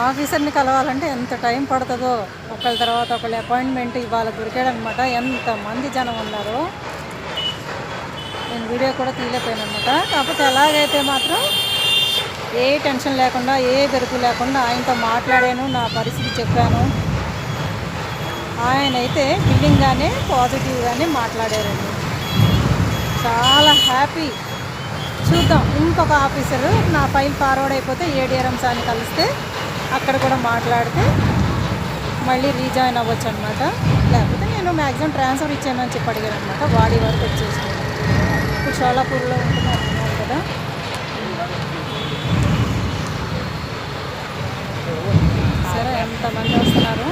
ఆఫీసర్ని కలవాలంటే ఎంత టైం పడుతుందో, ఒకళ్ళ తర్వాత ఒకళ్ళు అపాయింట్మెంట్ ఇవాళ దొరికాడనమాట. ఎంతమంది జనం ఉన్నారో నేను వీడియో కూడా తీయలేకపోయాను అనమాట. కాకపోతే ఎలాగైతే మాత్రం ఏ టెన్షన్ లేకుండా, ఏ బెరుకు లేకుండా ఆయనతో మాట్లాడాను, నా పరిస్థితి చెప్పాను. ఆయన అయితే బిల్లింగ్గానే పాజిటివ్గానే మాట్లాడారండి. చాలా హ్యాపీ. చూద్దాం, ఇంకొక ఆఫీసరు నా ఫైల్ ఫార్వర్డ్ అయిపోతే ఏడిఆర్ఎం సార్ని కలిస్తే అక్కడ కూడా మాట్లాడితే మళ్ళీ రీజాయిన్ అవ్వచ్చు అనమాట. లేకపోతే నేను మ్యాక్సిమం ట్రాన్స్ఫర్ ఇచ్చానని చెప్పి అడిగాను అనమాట. వాడి వరకు వచ్చేసాను. ఇప్పుడు షోలాపూర్లో ఉంటున్నాను కదా. సరే, ఎంతమంది వస్తున్నారు.